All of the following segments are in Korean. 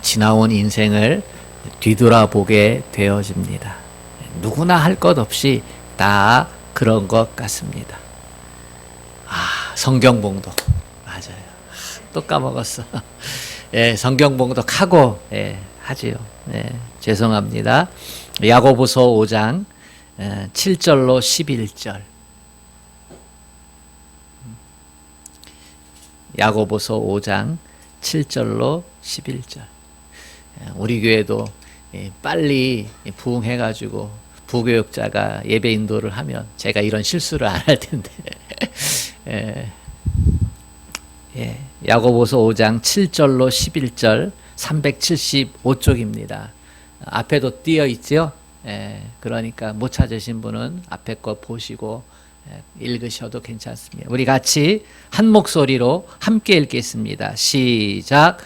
지나온 인생을 뒤돌아보게 되어집니다. 누구나 할 것 없이 다 그런 것 같습니다. 성경 봉독. 맞아요. 또 까먹었어. 예, 성경 봉독하고, 하지요. 죄송합니다. 야고보서 5장 7절로 11절. 야고보서 5장 7절로 11절. 우리 교회도 빨리 부흥해가지고 부교육자가 예배 인도를 하면 제가 이런 실수를 안 할 텐데. 야고보서 5장 7절로 11절 375쪽입니다. 앞에도 띄어 있죠. 그러니까 못 찾으신 분은 앞에 거 보시고 읽으셔도 괜찮습니다. 우리 같이 한 목소리로 함께 읽겠습니다. 시작.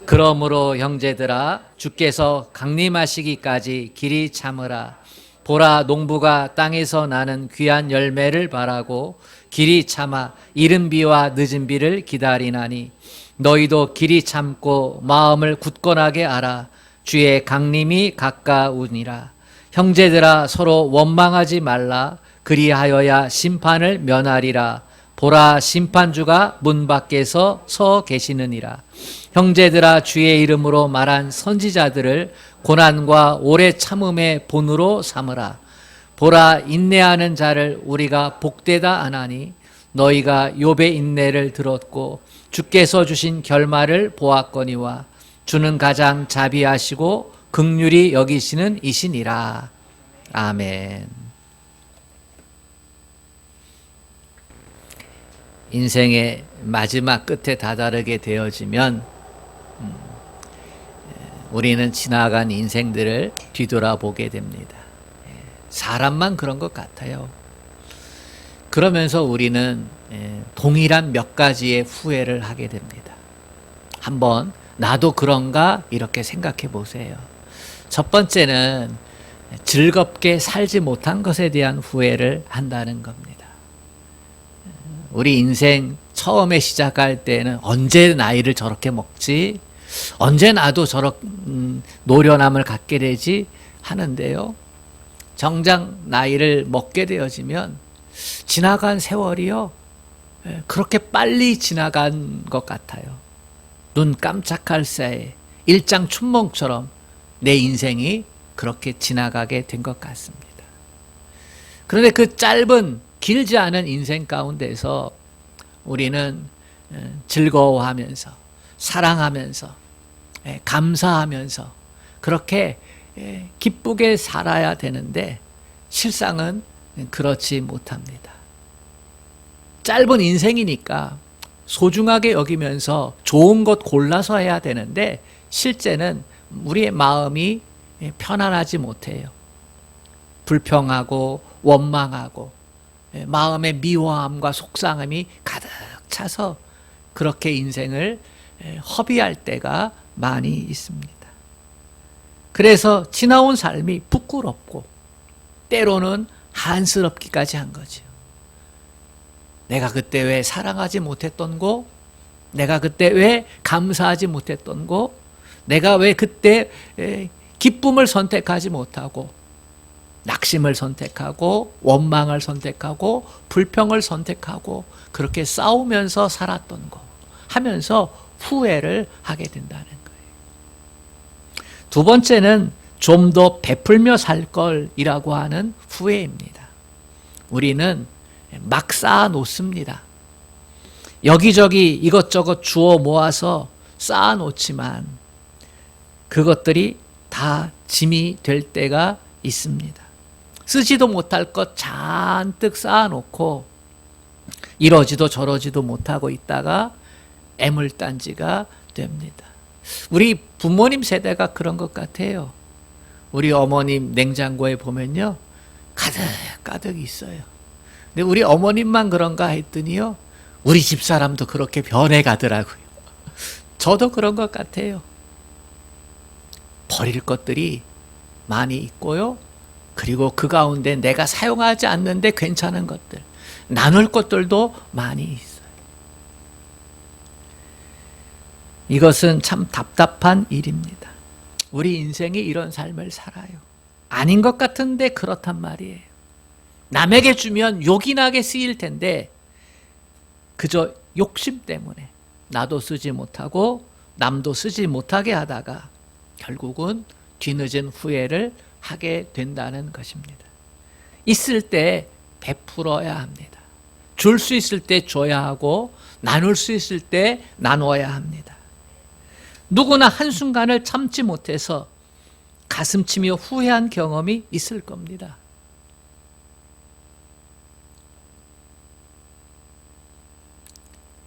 그러므로 형제들아 주께서 강림하시기까지 길이 참으라. 보라, 농부가 땅에서 나는 귀한 열매를 바라고 길이 참아 이른 비와 늦은 비를 기다리나니 너희도 길이 참고 마음을 굳건하게 하라. 주의 강림이 가까우니라. 형제들아 서로 원망하지 말라. 그리하여야 심판을 면하리라. 보라, 심판주가 문 밖에서 서 계시느니라. 형제들아 주의 이름으로 말한 선지자들을 고난과 오래 참음의 본으로 삼으라. 보라, 인내하는 자를 우리가 복되다 하나니 너희가 욥의 인내를 들었고 주께서 주신 결말을 보았거니와 주는 가장 자비하시고 긍휼히 여기시는 이시니라. 아멘. 인생의 마지막 끝에 다다르게 되어지면 우리는 지나간 인생들을 뒤돌아보게 됩니다. 사람만 그런 것 같아요. 그러면서 우리는 동일한 몇 가지의 후회를 하게 됩니다. 한번 나도 그런가 이렇게 생각해 보세요. 첫 번째는 즐겁게 살지 못한 것에 대한 후회를 한다는 겁니다. 우리 인생 처음에 시작할 때는 언제 나이를 저렇게 먹지? 언제 나도 저런 노련함을 갖게 되지? 하는데요. 정작 나이를 먹게 되어지면 지나간 세월이요. 그렇게 빨리 지나간 것 같아요. 눈 깜짝할 새에 일장춘몽처럼 내 인생이 그렇게 지나가게 된 것 같습니다. 그런데 그 짧은 길지 않은 인생 가운데서 우리는 즐거워하면서 사랑하면서 감사하면서 그렇게 기쁘게 살아야 되는데 실상은 그렇지 못합니다. 짧은 인생이니까 소중하게 여기면서 좋은 것 골라서 해야 되는데 실제는 우리의 마음이 편안하지 못해요. 불평하고 원망하고 마음의 미워함과 속상함이 가득 차서 그렇게 인생을 허비할 때가 많이 있습니다. 그래서 지나온 삶이 부끄럽고 때로는 한스럽기까지 한 거죠. 내가 그때 왜 사랑하지 못했던 거? 내가 그때 왜 감사하지 못했던 거? 내가 왜 그때 기쁨을 선택하지 못하고 낙심을 선택하고 원망을 선택하고 불평을 선택하고 그렇게 싸우면서 살았던 거 하면서 후회를 하게 된다는 거예요. 두 번째는 좀 더 베풀며 살 걸이라고 하는 후회입니다. 우리는 막 쌓아 놓습니다. 여기저기 이것저것 주워 모아서 쌓아 놓지만 그것들이 다 짐이 될 때가 있습니다. 쓰지도 못할 것 잔뜩 쌓아놓고 이러지도 저러지도 못하고 있다가 애물단지가 됩니다. 우리 부모님 세대가 그런 것 같아요. 우리 어머님 냉장고에 보면요 가득 있어요. 근데 우리 어머님만 그런가 했더니요 우리 집사람도 그렇게 변해가더라고요. 저도 그런 것 같아요. 버릴 것들이 많이 있고요. 그리고 그 가운데 내가 사용하지 않는데 괜찮은 것들, 나눌 것들도 많이 있어요. 이것은 참 답답한 일입니다. 우리 인생이 이런 삶을 살아요. 아닌 것 같은데 그렇단 말이에요. 남에게 주면 욕이 나게 쓰일 텐데 그저 욕심 때문에 나도 쓰지 못하고 남도 쓰지 못하게 하다가 결국은 뒤늦은 후회를 하게 된다는 것입니다. 있을 때 베풀어야 합니다. 줄 수 있을 때 줘야 하고 나눌 수 있을 때 나눠야 합니다. 누구나 한순간을 참지 못해서 가슴치며 후회한 경험이 있을 겁니다.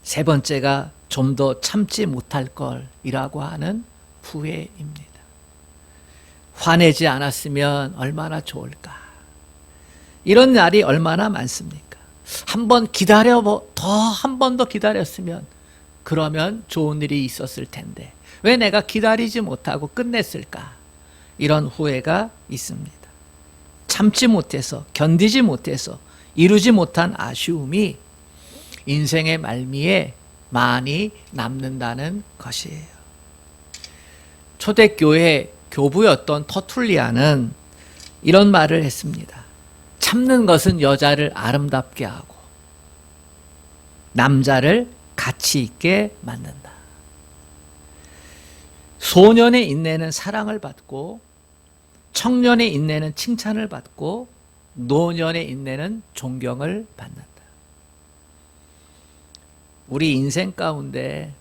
세 번째가 좀 더 참지 못할 걸이라고 하는 후회입니다. 화내지 않았으면 얼마나 좋을까. 이런 날이 얼마나 많습니까? 한 번 한 번 더 기다렸으면 그러면 좋은 일이 있었을 텐데 왜 내가 기다리지 못하고 끝냈을까? 이런 후회가 있습니다. 참지 못해서, 견디지 못해서 이루지 못한 아쉬움이 인생의 말미에 많이 남는다는 것이에요. 초대교회 교부였던 터툴리아는 이런 말을 했습니다. 참는 것은 여자를 아름답게 하고 남자를 가치 있게 만든다. 소년의 인내는 사랑을 받고 청년의 인내는 칭찬을 받고 노년의 인내는 존경을 받는다. 우리 인생 가운데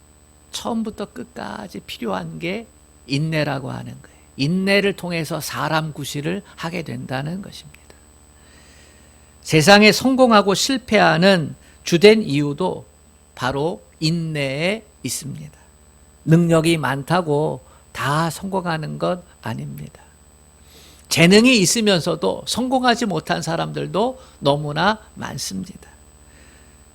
처음부터 끝까지 필요한 게 인내라고 하는 거예요. 인내를 통해서 사람 구실을 하게 된다는 것입니다. 세상에 성공하고 실패하는 주된 이유도 바로 인내에 있습니다. 능력이 많다고 다 성공하는 것 아닙니다. 재능이 있으면서도 성공하지 못한 사람들도 너무나 많습니다.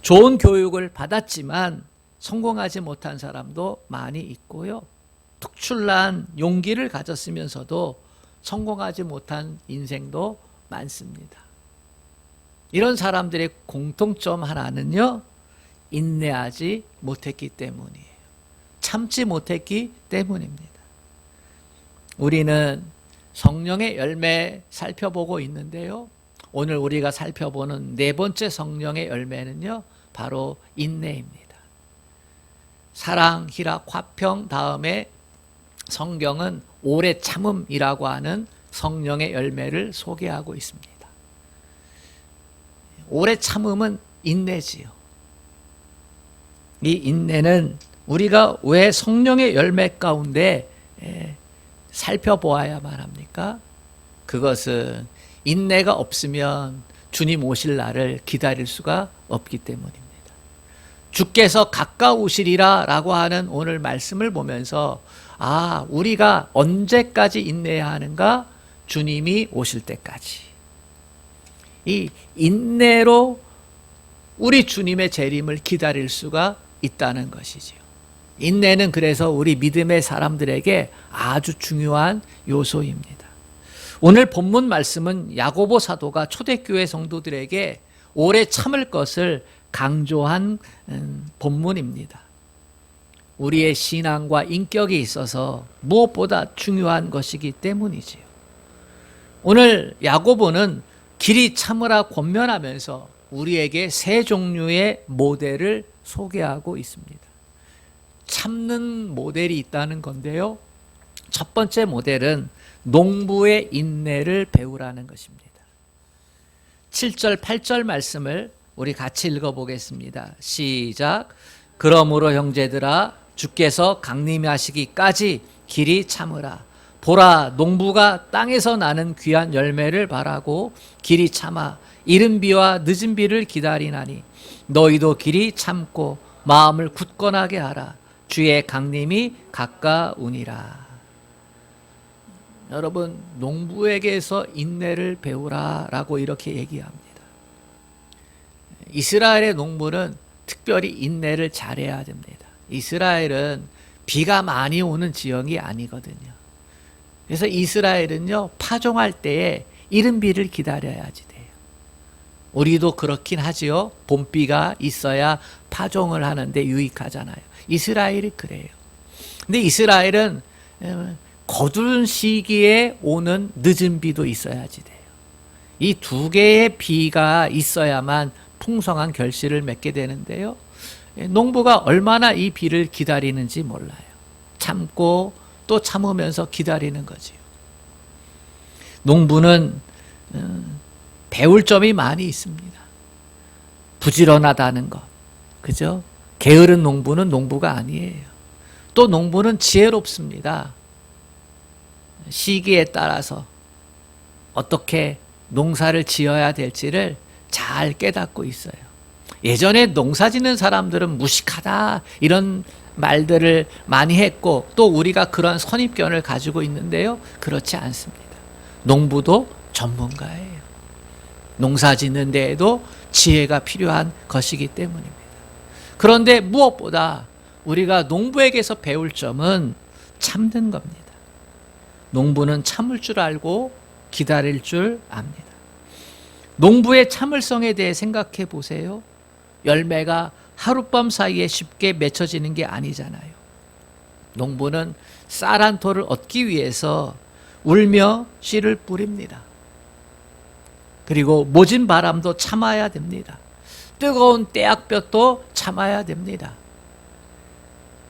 좋은 교육을 받았지만 성공하지 못한 사람도 많이 있고요. 특출난 용기를 가졌으면서도 성공하지 못한 인생도 많습니다. 이런 사람들의 공통점 하나는요, 인내하지 못했기 때문이에요. 참지 못했기 때문입니다. 우리는 성령의 열매 살펴보고 있는데요. 오늘 우리가 살펴보는 네 번째 성령의 열매는요, 바로 인내입니다. 사랑, 희락, 화평 다음에 성경은 오래 참음이라고 하는 성령의 열매를 소개하고 있습니다. 오래 참음은 인내지요. 이 인내는 우리가 왜 성령의 열매 가운데 살펴보아야만 합니까? 그것은 인내가 없으면 주님 오실 날을 기다릴 수가 없기 때문입니다. 주께서 가까우시리라 라고 하는 오늘 말씀을 보면서 우리가 언제까지 인내해야 하는가? 주님이 오실 때까지. 이 인내로 우리 주님의 재림을 기다릴 수가 있다는 것이지요. 인내는 그래서 우리 믿음의 사람들에게 아주 중요한 요소입니다. 오늘 본문 말씀은 야고보 사도가 초대교회 성도들에게 오래 참을 것을 강조한 본문입니다. 우리의 신앙과 인격에 있어서 무엇보다 중요한 것이기 때문이지요. 오늘 야고보는 길이 참으라 권면하면서 우리에게 세 종류의 모델을 소개하고 있습니다. 참는 모델이 있다는 건데요. 첫 번째 모델은 농부의 인내를 배우라는 것입니다. 7절, 8절 말씀을 우리 같이 읽어보겠습니다. 시작. 그러므로 형제들아, 주께서 강림하시기까지 길이 참으라. 보라, 농부가 땅에서 나는 귀한 열매를 바라고 길이 참아 이른 비와 늦은 비를 기다리나니 너희도 길이 참고 마음을 굳건하게 하라. 주의 강림이 가까우니라. 여러분, 농부에게서 인내를 배우라라고 이렇게 얘기합니다. 이스라엘의 농부는 특별히 인내를 잘해야 됩니다. 이스라엘은 비가 많이 오는 지형이 아니거든요. 그래서 이스라엘은요, 파종할 때에 이른 비를 기다려야지 돼요. 우리도 그렇긴 하지요. 봄비가 있어야 파종을 하는데 유익하잖아요. 이스라엘이 그래요. 근데 이스라엘은 거둔 시기에 오는 늦은 비도 있어야지 돼요. 이 두 개의 비가 있어야만 풍성한 결실을 맺게 되는데요. 농부가 얼마나 이 비를 기다리는지 몰라요. 참고 또 참으면서 기다리는 거지요. 농부는 배울 점이 많이 있습니다. 부지런하다는 것, 그죠? 게으른 농부는 농부가 아니에요. 또 농부는 지혜롭습니다. 시기에 따라서 어떻게 농사를 지어야 될지를 잘 깨닫고 있어요. 예전에 농사 짓는 사람들은 무식하다 이런 말들을 많이 했고 또 우리가 그런 선입견을 가지고 있는데요. 그렇지 않습니다. 농부도 전문가예요. 농사 짓는 데에도 지혜가 필요한 것이기 때문입니다. 그런데 무엇보다 우리가 농부에게서 배울 점은 참는 겁니다. 농부는 참을 줄 알고 기다릴 줄 압니다. 농부의 참을성에 대해 생각해 보세요. 열매가 하룻밤 사이에 쉽게 맺혀지는 게 아니잖아요. 농부는 쌀 한 톨을 얻기 위해서 울며 씨를 뿌립니다. 그리고 모진 바람도 참아야 됩니다. 뜨거운 떼약볕도 참아야 됩니다.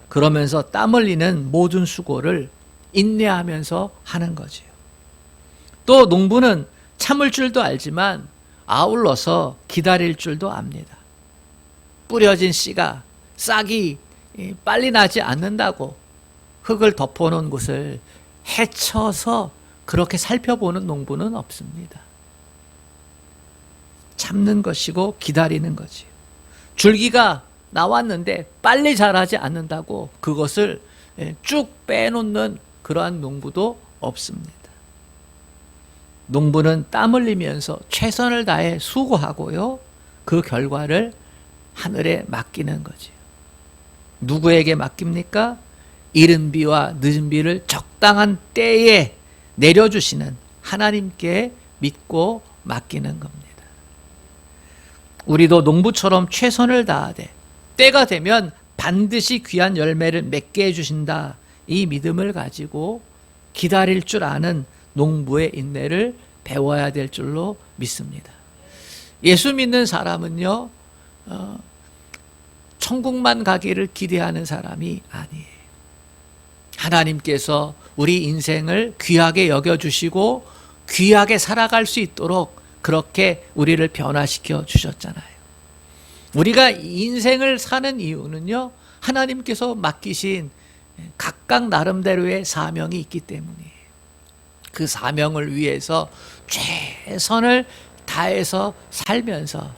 그러면서 땀 흘리는 모든 수고를 인내하면서 하는 거지요. 또 농부는 참을 줄도 알지만 아울러서 기다릴 줄도 압니다. 뿌려진 씨가 싹이 빨리 나지 않는다고 흙을 덮어놓은 곳을 헤쳐서 그렇게 살펴보는 농부는 없습니다. 참는 것이고 기다리는 거지요. 줄기가 나왔는데 빨리 자라지 않는다고 그것을 쭉 빼놓는 그러한 농부도 없습니다. 농부는 땀 흘리면서 최선을 다해 수고하고요. 그 결과를 하늘에 맡기는 거지요. 누구에게 맡깁니까? 이른 비와 늦은 비를 적당한 때에 내려주시는 하나님께 믿고 맡기는 겁니다. 우리도 농부처럼 최선을 다하되 때가 되면 반드시 귀한 열매를 맺게 해주신다. 이 믿음을 가지고 기다릴 줄 아는 농부의 인내를 배워야 될 줄로 믿습니다. 예수 믿는 사람은요, 천국만 가기를 기대하는 사람이 아니에요. 하나님께서 우리 인생을 귀하게 여겨주시고 귀하게 살아갈 수 있도록 그렇게 우리를 변화시켜 주셨잖아요. 우리가 인생을 사는 이유는요, 하나님께서 맡기신 각각 나름대로의 사명이 있기 때문이에요. 그 사명을 위해서 최선을 다해서 살면서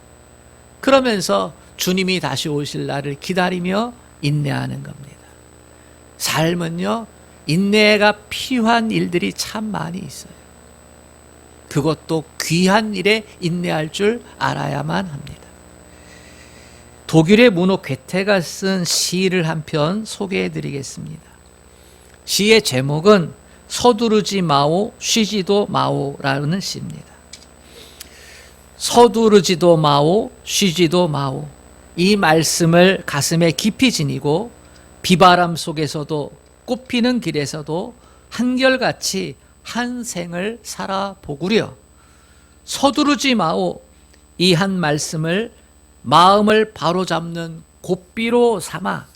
그러면서 주님이 다시 오실 날을 기다리며 인내하는 겁니다. 삶은요, 인내가 필요한 일들이 참 많이 있어요. 그것도 귀한 일에 인내할 줄 알아야만 합니다. 독일의 문호 괴테가 쓴 시를 한 편 소개해 드리겠습니다. 시의 제목은 서두르지 마오 쉬지도 마오라는 시입니다. 서두르지도 마오 쉬지도 마오, 이 말씀을 가슴에 깊이 지니고 비바람 속에서도 꽃피는 길에서도 한결같이 한 생을 살아보구려. 서두르지 마오, 이 한 말씀을 마음을 바로잡는 고삐로 삼아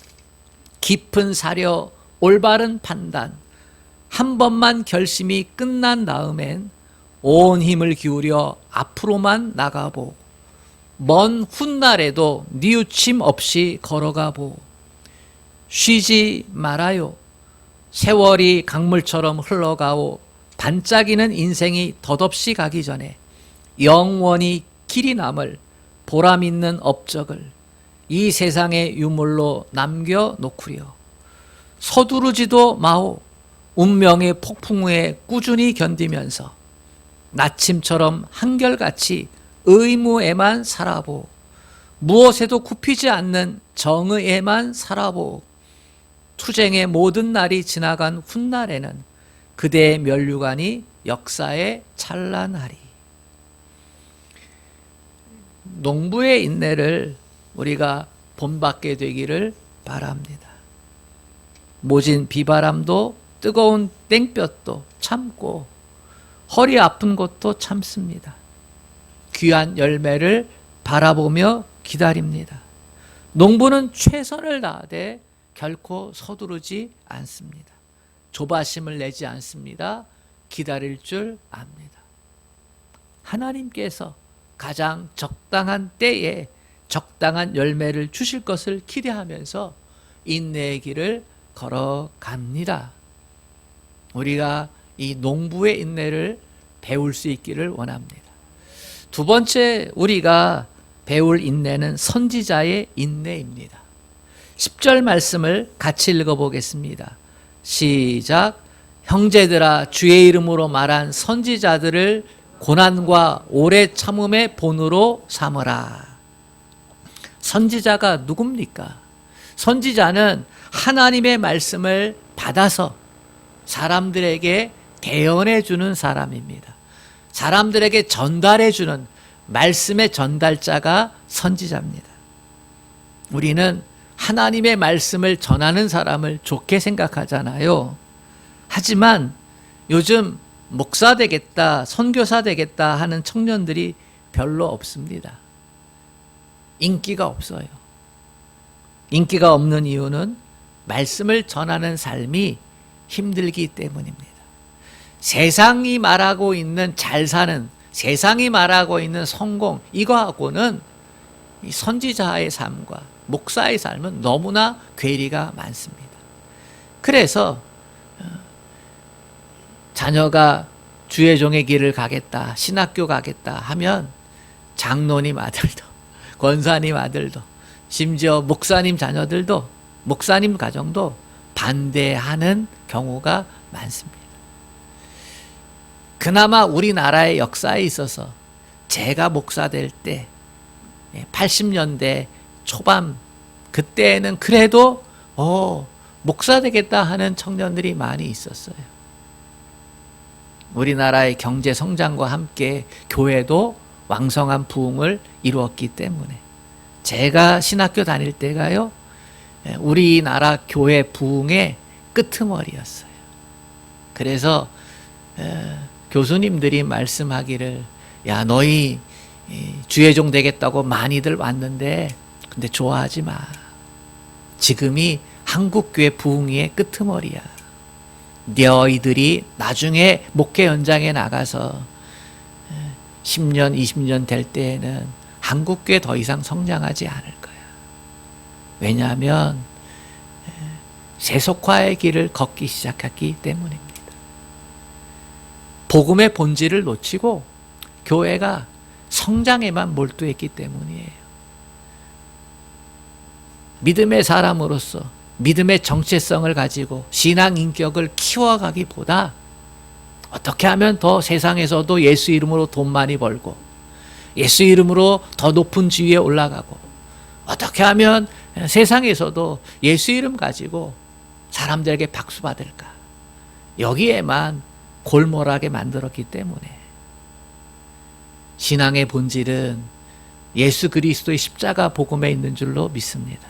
깊은 사려 올바른 판단, 한 번만 결심이 끝난 다음엔 온 힘을 기울여 앞으로만 나가보. 먼 훗날에도 뉘우침 없이 걸어가보. 쉬지 말아요. 세월이 강물처럼 흘러가오. 반짝이는 인생이 덧없이 가기 전에 영원히 길이 남을 보람 있는 업적을 이 세상의 유물로 남겨놓구려. 서두르지도 마오. 운명의 폭풍우에 꾸준히 견디면서 나침처럼 한결같이 의무에만 살아보. 무엇에도 굽히지 않는 정의에만 살아보. 투쟁의 모든 날이 지나간 훗날에는 그대의 면류관이 역사에 찬란하리. 농부의 인내를 우리가 본받게 되기를 바랍니다. 모진 비바람도 뜨거운 땡볕도 참고 허리 아픈 것도 참습니다. 귀한 열매를 바라보며 기다립니다. 농부는 최선을 다하되 결코 서두르지 않습니다. 조바심을 내지 않습니다. 기다릴 줄 압니다. 하나님께서 가장 적당한 때에 적당한 열매를 주실 것을 기대하면서 인내의 길을 걸어갑니다. 우리가 이 농부의 인내를 배울 수 있기를 원합니다. 두 번째 우리가 배울 인내는 선지자의 인내입니다. 10절 말씀을 같이 읽어보겠습니다. 시작. 형제들아, 주의 이름으로 말한 선지자들을 고난과 오래 참음의 본으로 삼으라. 선지자가 누굽니까? 선지자는 하나님의 말씀을 받아서 사람들에게 대언해 주는 사람입니다. 사람들에게 전달해 주는 말씀의 전달자가 선지자입니다. 우리는 하나님의 말씀을 전하는 사람을 좋게 생각하잖아요. 하지만 요즘 목사 되겠다, 선교사 되겠다 하는 청년들이 별로 없습니다. 인기가 없어요. 인기가 없는 이유는 말씀을 전하는 삶이 힘들기 때문입니다. 세상이 말하고 있는 잘 사는, 세상이 말하고 있는 성공, 이거하고는 이 선지자의 삶과 목사의 삶은 너무나 괴리가 많습니다. 그래서 자녀가 주의 종의 길을 가겠다, 신학교 가겠다 하면 장로님 아들도, 권사님 아들도, 심지어 목사님 자녀들도, 목사님 가정도 반대하는 경우가 많습니다. 그나마 우리나라의 역사에 있어서 제가 목사 될 때 80년대 초반 그때는 그래도 목사 되겠다 하는 청년들이 많이 있었어요. 우리나라의 경제 성장과 함께 교회도 왕성한 부흥을 이루었기 때문에 제가 신학교 다닐 때가요, 우리나라 교회 부흥의 끄트머리였어요. 그래서 교수님들이 말씀하기를, 야, 너희 주의 종 되겠다고 많이들 왔는데 근데 좋아하지 마. 지금이 한국교회 부흥의 끄트머리야. 너희들이 나중에 목회 현장에 나가서 10년, 20년 될 때에는 한국교회 더 이상 성장하지 않을 거야. 왜냐하면 세속화의 길을 걷기 시작했기 때문입니다. 복음의 본질을 놓치고 교회가 성장에만 몰두했기 때문이에요. 믿음의 사람으로서 믿음의 정체성을 가지고 신앙 인격을 키워가기보다 어떻게 하면 더 세상에서도 예수 이름으로 돈 많이 벌고 예수 이름으로 더 높은 지위에 올라가고 어떻게 하면 세상에서도 예수 이름 가지고 사람들에게 박수 받을까, 여기에만 골몰하게 만들었기 때문에 신앙의 본질은 예수 그리스도의 십자가 복음에 있는 줄로 믿습니다.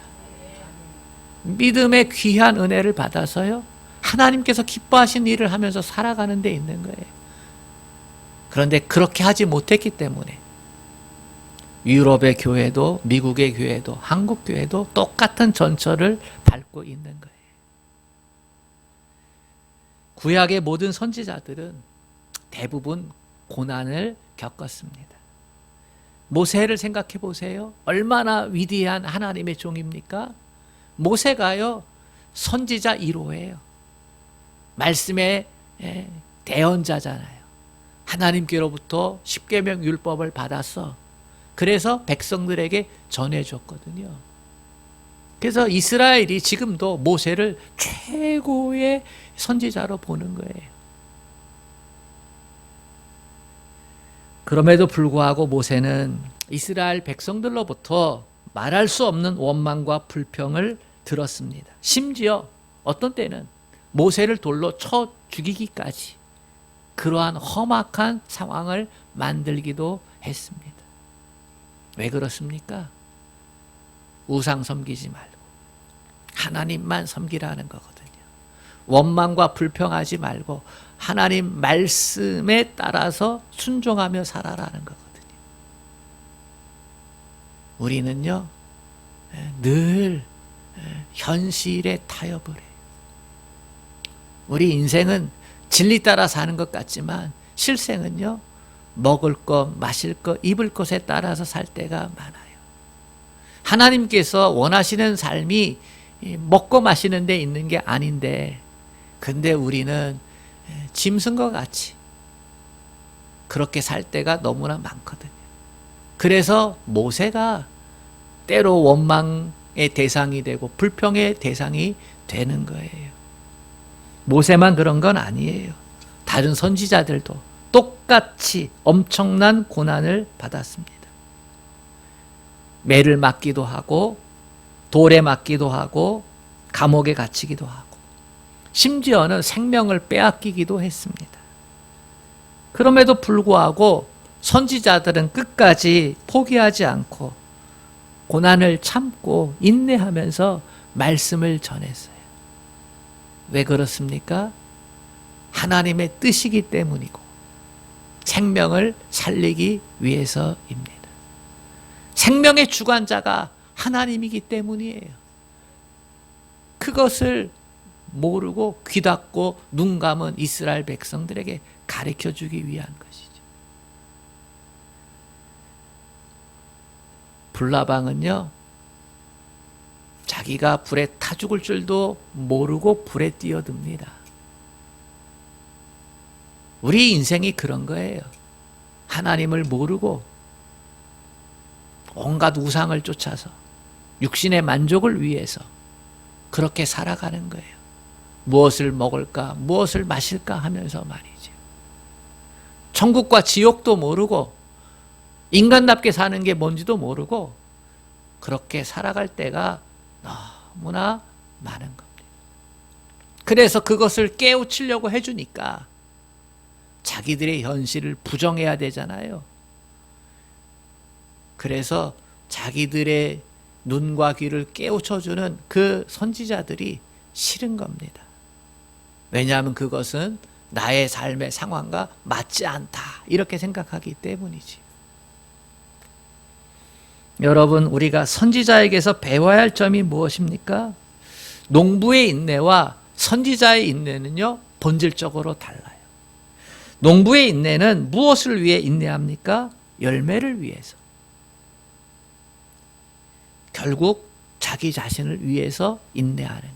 믿음의 귀한 은혜를 받아서요, 하나님께서 기뻐하신 일을 하면서 살아가는 데 있는 거예요. 그런데 그렇게 하지 못했기 때문에 유럽의 교회도 미국의 교회도 한국 교회도 똑같은 전철을 밟고 있는 거예요. 구약의 모든 선지자들은 대부분 고난을 겪었습니다. 모세를 생각해 보세요. 얼마나 위대한 하나님의 종입니까? 모세가요, 선지자 1호예요. 말씀의 대언자잖아요. 하나님께로부터 십계명 율법을 받았어. 그래서 백성들에게 전해줬거든요. 그래서 이스라엘이 지금도 모세를 최고의 선지자로 보는 거예요. 그럼에도 불구하고 모세는 이스라엘 백성들로부터 말할 수 없는 원망과 불평을 들었습니다. 심지어 어떤 때는 모세를 돌로 쳐 죽이기까지 그러한 험악한 상황을 만들기도 했습니다. 왜 그렇습니까? 우상 섬기지 말고 하나님만 섬기라는 거거든요. 원망과 불평하지 말고 하나님 말씀에 따라서 순종하며 살아라는 거거든요. 우리는요, 늘 현실에 타협을 해요. 우리 인생은 진리 따라 사는 것 같지만 실생은요, 먹을 것, 마실 것, 입을 것에 따라서 살 때가 많아요. 하나님께서 원하시는 삶이 먹고 마시는 데 있는 게 아닌데, 근데 우리는 짐승과 같이 그렇게 살 때가 너무나 많거든요. 그래서 모세가 때로 원망의 대상이 되고 불평의 대상이 되는 거예요. 모세만 그런 건 아니에요. 다른 선지자들도 똑같이 엄청난 고난을 받았습니다. 매를 맞기도 하고 돌에 맞기도 하고 감옥에 갇히기도 하고 심지어는 생명을 빼앗기기도 했습니다. 그럼에도 불구하고 선지자들은 끝까지 포기하지 않고 고난을 참고 인내하면서 말씀을 전했어요. 왜 그렇습니까? 하나님의 뜻이기 때문이고 생명을 살리기 위해서입니다. 생명의 주관자가 하나님이기 때문이에요. 그것을 모르고 귀 닫고 눈 감은 이스라엘 백성들에게 가르쳐주기 위한 것이죠. 불나방은요, 자기가 불에 타 죽을 줄도 모르고 불에 뛰어듭니다. 우리 인생이 그런 거예요. 하나님을 모르고 온갖 우상을 쫓아서 육신의 만족을 위해서 그렇게 살아가는 거예요. 무엇을 먹을까, 무엇을 마실까 하면서 말이죠. 천국과 지옥도 모르고 인간답게 사는 게 뭔지도 모르고 그렇게 살아갈 때가 너무나 많은 겁니다. 그래서 그것을 깨우치려고 해주니까 자기들의 현실을 부정해야 되잖아요. 그래서 자기들의 눈과 귀를 깨우쳐주는 그 선지자들이 싫은 겁니다. 왜냐하면 그것은 나의 삶의 상황과 맞지 않다 이렇게 생각하기 때문이지. 여러분, 우리가 선지자에게서 배워야 할 점이 무엇입니까? 농부의 인내와 선지자의 인내는요, 본질적으로 달라요. 농부의 인내는 무엇을 위해 인내합니까? 열매를 위해서. 결국 자기 자신을 위해서 인내하는 거예요.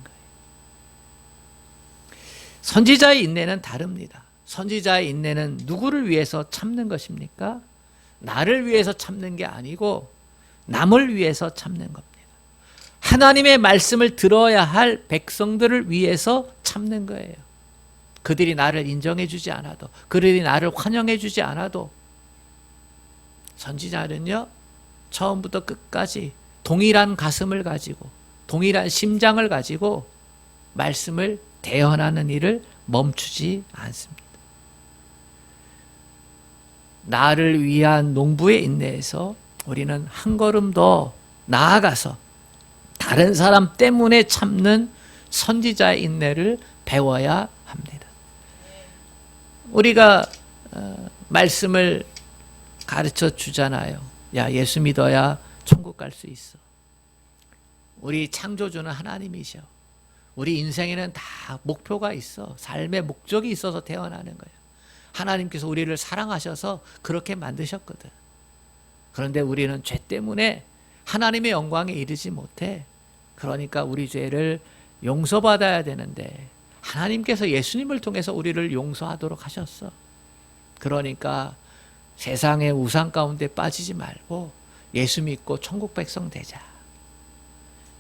선지자의 인내는 다릅니다. 선지자의 인내는 누구를 위해서 참는 것입니까? 나를 위해서 참는 게 아니고 남을 위해서 참는 겁니다. 하나님의 말씀을 들어야 할 백성들을 위해서 참는 거예요. 그들이 나를 인정해 주지 않아도, 그들이 나를 환영해 주지 않아도 선지자는요, 처음부터 끝까지 동일한 가슴을 가지고 동일한 심장을 가지고 말씀을 대언하는 일을 멈추지 않습니다. 나를 위한 농부의 인내에서 우리는 한 걸음 더 나아가서 다른 사람 때문에 참는 선지자의 인내를 배워야 합니다. 우리가 말씀을 가르쳐 주잖아요. 야, 예수 믿어야 천국 갈 수 있어. 우리 창조주는 하나님이셔. 우리 인생에는 다 목표가 있어. 삶의 목적이 있어서 태어나는 거예요. 하나님께서 우리를 사랑하셔서 그렇게 만드셨거든. 그런데 우리는 죄 때문에 하나님의 영광에 이르지 못해. 그러니까 우리 죄를 용서받아야 되는데 하나님께서 예수님을 통해서 우리를 용서하도록 하셨어. 그러니까 세상의 우상 가운데 빠지지 말고 예수 믿고 천국 백성 되자.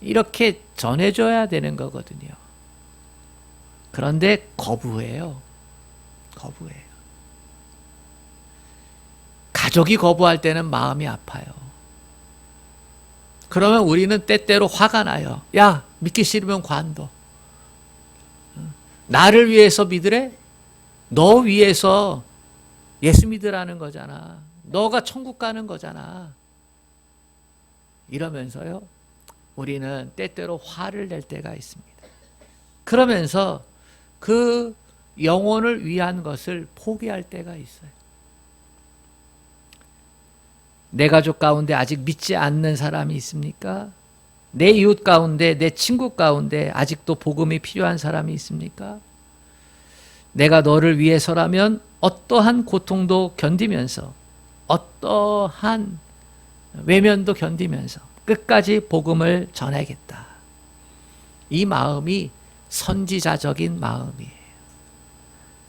이렇게 전해줘야 되는 거거든요. 그런데 거부해요. 거부해요. 가족이 거부할 때는 마음이 아파요. 그러면 우리는 때때로 화가 나요. 야, 믿기 싫으면 관둬. 나를 위해서 믿으래? 너 위해서 예수 믿으라는 거잖아. 너가 천국 가는 거잖아. 이러면서요, 우리는 때때로 화를 낼 때가 있습니다. 그러면서 그 영혼을 위한 것을 포기할 때가 있어요. 내 가족 가운데 아직 믿지 않는 사람이 있습니까? 내 이웃 가운데, 내 친구 가운데 아직도 복음이 필요한 사람이 있습니까? 내가 너를 위해서라면 어떠한 고통도 견디면서, 어떠한 외면도 견디면서 끝까지 복음을 전하겠다. 이 마음이 선지자적인 마음이에요.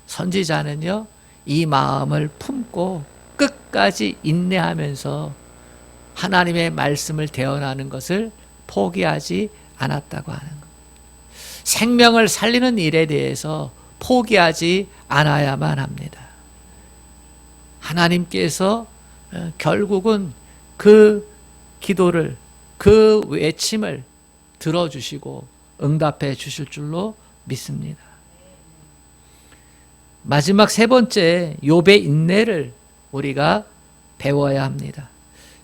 선지자는요, 이 마음을 품고 끝까지 인내하면서 하나님의 말씀을 대언하는 것을 포기하지 않았다고 하는 것. 생명을 살리는 일에 대해서 포기하지 않아야만 합니다. 하나님께서 결국은 그 기도를, 그 외침을 들어주시고 응답해 주실 줄로 믿습니다. 마지막 세 번째, 욥의 인내를 우리가 배워야 합니다.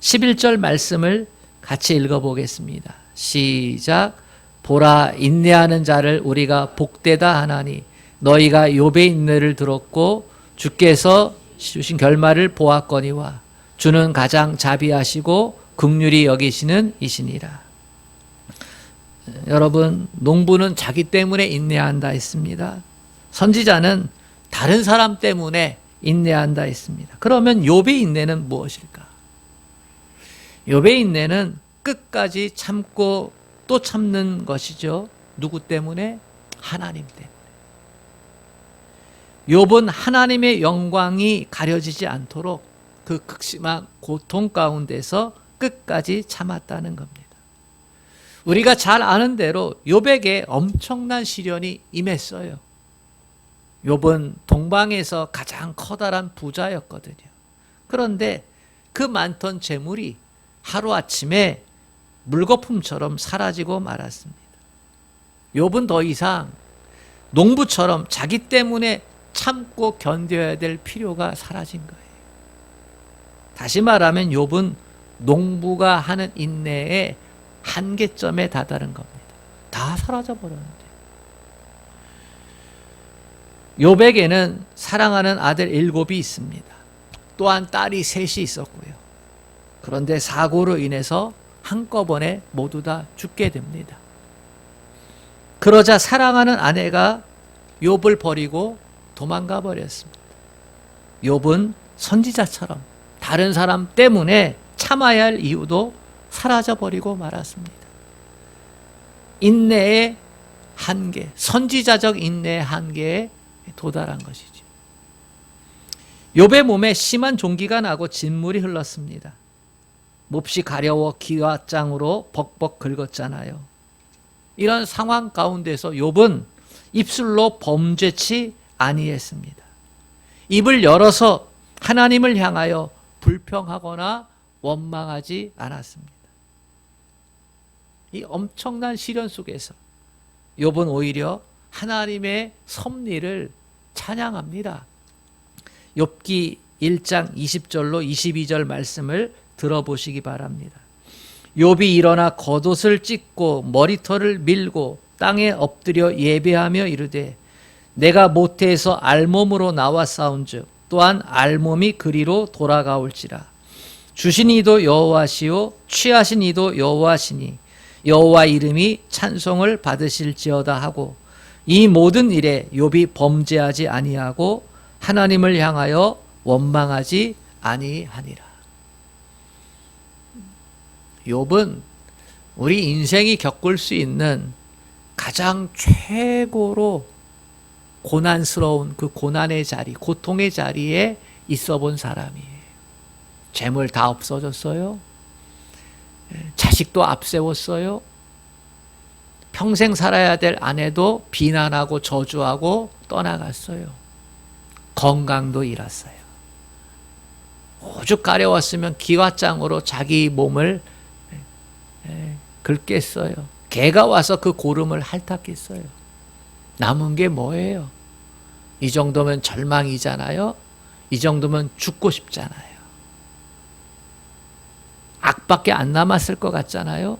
11절 말씀을 같이 읽어보겠습니다. 시작. 보라, 인내하는 자를 우리가 복되다 하나니 너희가 욥의 인내를 들었고 주께서 주신 결말을 보았거니와 주는 가장 자비하시고 긍휼히 여기시는 이시니라. 여러분, 농부는 자기 때문에 인내한다 했습니다. 선지자는 다른 사람 때문에 인내한다 했습니다. 그러면 욥의 인내는 무엇일까? 욥의 인내는 끝까지 참고 또 참는 것이죠. 누구 때문에? 하나님 때문에. 욥은 하나님의 영광이 가려지지 않도록 그 극심한 고통 가운데서 끝까지 참았다는 겁니다. 우리가 잘 아는 대로 욥에게 엄청난 시련이 임했어요. 욥은 동방에서 가장 커다란 부자였거든요. 그런데 그 많던 재물이 하루아침에 물거품처럼 사라지고 말았습니다. 욥은 더 이상 농부처럼 자기 때문에 참고 견뎌야 될 필요가 사라진 거예요. 다시 말하면 욥은 농부가 하는 인내의 한계점에 다다른 겁니다. 다 사라져 버렸는데. 욥에게는 사랑하는 아들 7이 있습니다. 또한 딸이 3이 있었고요. 그런데 사고로 인해서 한꺼번에 모두 다 죽게 됩니다. 그러자 사랑하는 아내가 욥을 버리고 도망가 버렸습니다. 욥은 선지자처럼 다른 사람 때문에 참아야 할 이유도 사라져 버리고 말았습니다. 인내의 한계, 선지자적 인내의 한계에 도달한 것이죠. 욥의 몸에 심한 종기가 나고 진물이 흘렀습니다. 몹시 가려워 기와장으로 벅벅 긁었잖아요. 이런 상황 가운데서 욥은 입술로 범죄치 아니했습니다. 입을 열어서 하나님을 향하여 불평하거나 원망하지 않았습니다. 이 엄청난 시련 속에서 욥은 오히려 하나님의 섭리를 찬양합니다. 욥기 1장 20절로 22절 말씀을 들어보시기 바랍니다. 욥이 일어나 겉옷을 찢고 머리털을 밀고 땅에 엎드려 예배하며 이르되 내가 모태에서 알몸으로 나와 싸운즉 또한 알몸이 그리로 돌아가올지라. 주신 이도 여호와시요 취하신 이도 여호와시니 여호와 이름이 찬송을 받으실지어다 하고 이 모든 일에 욥이 범죄하지 아니하고 하나님을 향하여 원망하지 아니하니라. 욥은 우리 인생이 겪을 수 있는 가장 최고로 고난스러운 그 고난의 자리, 고통의 자리에 있어 본 사람이에요. 재물 다 없어졌어요. 자식도 앞세웠어요. 평생 살아야 될 아내도 비난하고 저주하고 떠나갔어요. 건강도 잃었어요. 오죽 가려웠으면 기와장으로 자기 몸을 긁겠어요. 개가 와서 그 고름을 핥았겠어요. 남은 게 뭐예요? 이 정도면 절망이잖아요. 이 정도면 죽고 싶잖아요. 악밖에 안 남았을 것 같잖아요.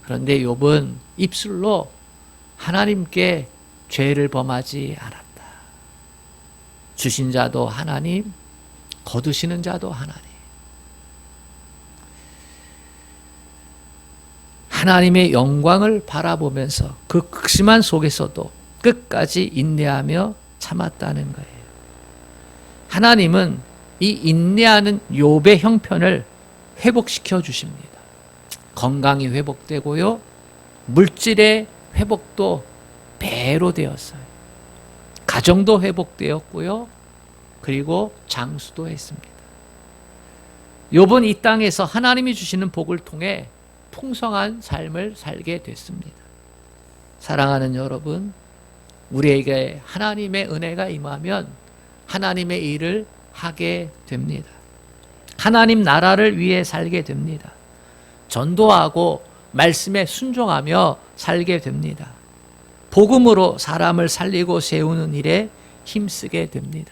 그런데 욥은 입술로 하나님께 죄를 범하지 않았다. 주신 자도 하나님, 거두시는 자도 하나님. 하나님의 영광을 바라보면서 그 극심한 속에서도 끝까지 인내하며 참았다는 거예요. 하나님은 이 인내하는 욥의 형편을 회복시켜 주십니다. 건강이 회복되고요. 물질의 회복도 배로 되었어요. 가정도 회복되었고요. 그리고 장수도 했습니다. 욥은 이 땅에서 하나님이 주시는 복을 통해 풍성한 삶을 살게 됐습니다. 사랑하는 여러분, 우리에게 하나님의 은혜가 임하면 하나님의 일을 하게 됩니다. 하나님 나라를 위해 살게 됩니다. 전도하고 말씀에 순종하며 살게 됩니다. 복음으로 사람을 살리고 세우는 일에 힘쓰게 됩니다.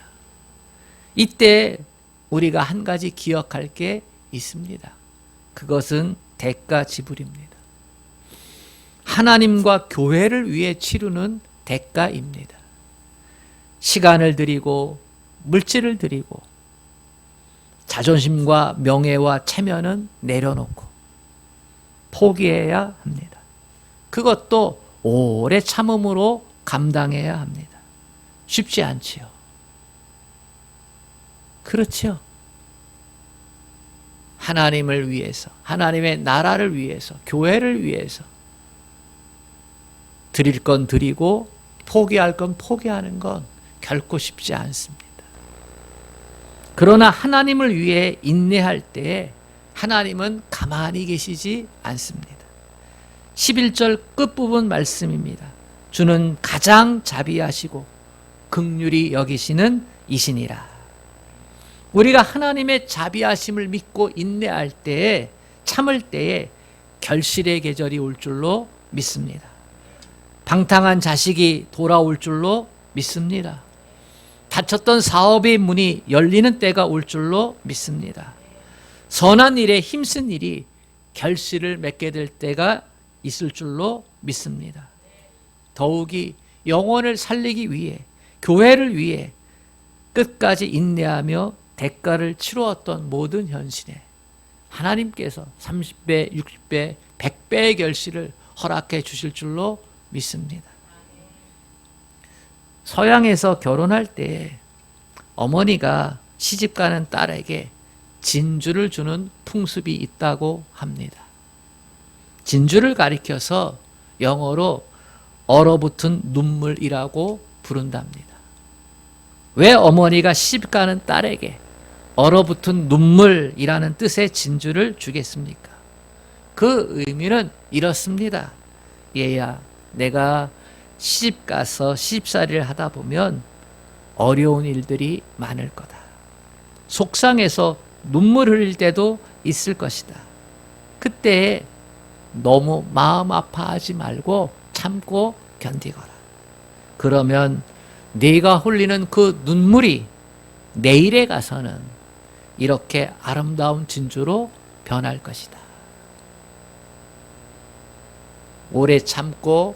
이때 우리가 한 가지 기억할 게 있습니다. 그것은 대가 지불입니다. 하나님과 교회를 위해 치르는 대가입니다. 시간을 드리고 물질을 드리고 자존심과 명예와 체면은 내려놓고 포기해야 합니다. 그것도 오래 참음으로 감당해야 합니다. 쉽지 않지요. 그렇죠. 하나님을 위해서, 하나님의 나라를 위해서, 교회를 위해서 드릴 건 드리고 포기할 건 포기하는 건 결코 쉽지 않습니다. 그러나 하나님을 위해 인내할 때에 하나님은 가만히 계시지 않습니다. 11절 끝부분 말씀입니다. 주는 가장 자비하시고 긍휼히 여기시는 이시니라. 우리가 하나님의 자비하심을 믿고 인내할 때에, 참을 때에 결실의 계절이 올 줄로 믿습니다. 방탕한 자식이 돌아올 줄로 믿습니다. 닫혔던 사업의 문이 열리는 때가 올 줄로 믿습니다. 선한 일에 힘쓴 일이 결실을 맺게 될 때가 있을 줄로 믿습니다. 더욱이 영혼을 살리기 위해, 교회를 위해 끝까지 인내하며 대가를 치루었던 모든 현실에 하나님께서 30배, 60배, 100배의 결실을 허락해 주실 줄로 믿습니다. 서양에서 결혼할 때 어머니가 시집가는 딸에게 진주를 주는 풍습이 있다고 합니다. 진주를 가리켜서 영어로 얼어붙은 눈물이라고 부른답니다. 왜 어머니가 시집가는 딸에게 얼어붙은 눈물이라는 뜻의 진주를 주겠습니까? 그 의미는 이렇습니다. 얘야, 내가 시집가서 시집살이를 하다 보면 어려운 일들이 많을 거다. 속상해서 눈물 흘릴 때도 있을 것이다. 그때 너무 마음 아파하지 말고 참고 견디거라. 그러면 네가 흘리는 그 눈물이 내일에 가서는 이렇게 아름다운 진주로 변할 것이다. 오래 참고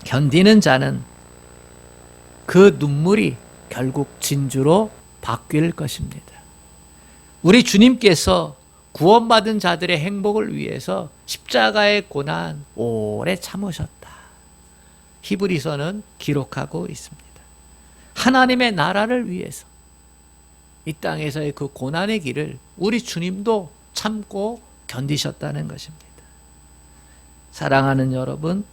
견디는 자는 그 눈물이 결국 진주로 바뀔 것입니다. 우리 주님께서 구원받은 자들의 행복을 위해서 십자가의 고난 오래 참으셨다. 히브리서는 기록하고 있습니다. 하나님의 나라를 위해서 이 땅에서의 그 고난의 길을 우리 주님도 참고 견디셨다는 것입니다. 사랑하는 여러분,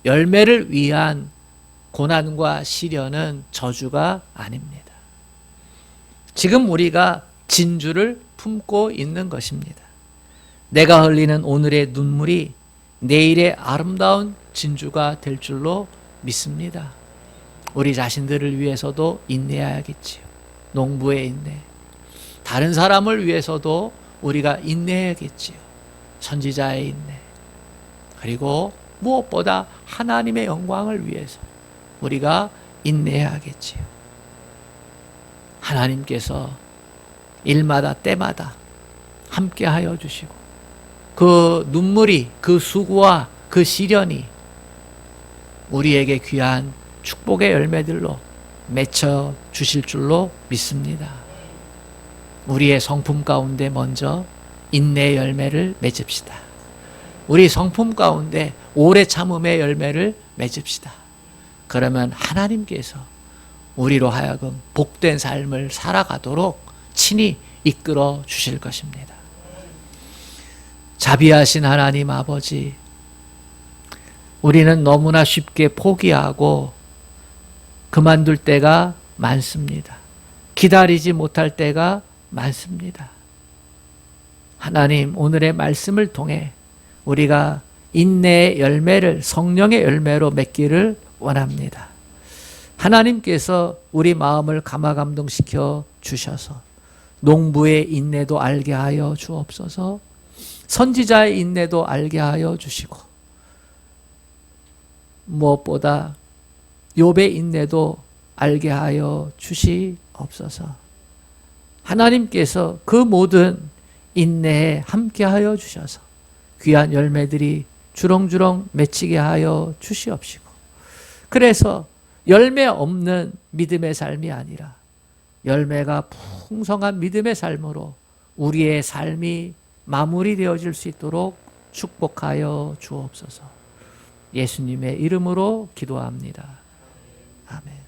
열매를 위한 고난과 시련은 저주가 아닙니다. 지금 우리가 진주를 품고 있는 것입니다. 내가 흘리는 오늘의 눈물이 내일의 아름다운 진주가 될 줄로 믿습니다. 우리 자신들을 위해서도 인내해야겠지요. 농부의 인내. 다른 사람을 위해서도 우리가 인내해야겠지요. 선지자의 인내. 그리고 무엇보다 하나님의 영광을 위해서 우리가 인내해야겠지요. 하나님께서 일마다 때마다 함께하여 주시고 그 눈물이, 그 수고와 그 시련이 우리에게 귀한 축복의 열매들로 맺혀 주실 줄로 믿습니다. 우리의 성품 가운데 먼저 인내의 열매를 맺읍시다. 우리 성품 가운데 오래 참음의 열매를 맺읍시다. 그러면 하나님께서 우리로 하여금 복된 삶을 살아가도록 친히 이끌어 주실 것입니다. 자비하신 하나님 아버지, 우리는 너무나 쉽게 포기하고 그만둘 때가 많습니다. 기다리지 못할 때가 많습니다. 하나님, 오늘의 말씀을 통해 우리가 인내의 열매를 성령의 열매로 맺기를 원합니다. 하나님께서 우리 마음을 감화감동시켜 주셔서 농부의 인내도 알게 하여 주옵소서. 선지자의 인내도 알게 하여 주시고 무엇보다 욥의 인내도 알게 하여 주시옵소서. 하나님께서 그 모든 인내에 함께 하여 주셔서 귀한 열매들이 주렁주렁 맺히게 하여 주시옵시고, 그래서 열매 없는 믿음의 삶이 아니라 열매가 풍성한 믿음의 삶으로 우리의 삶이 마무리되어질 수 있도록 축복하여 주옵소서. 예수님의 이름으로 기도합니다. 아멘.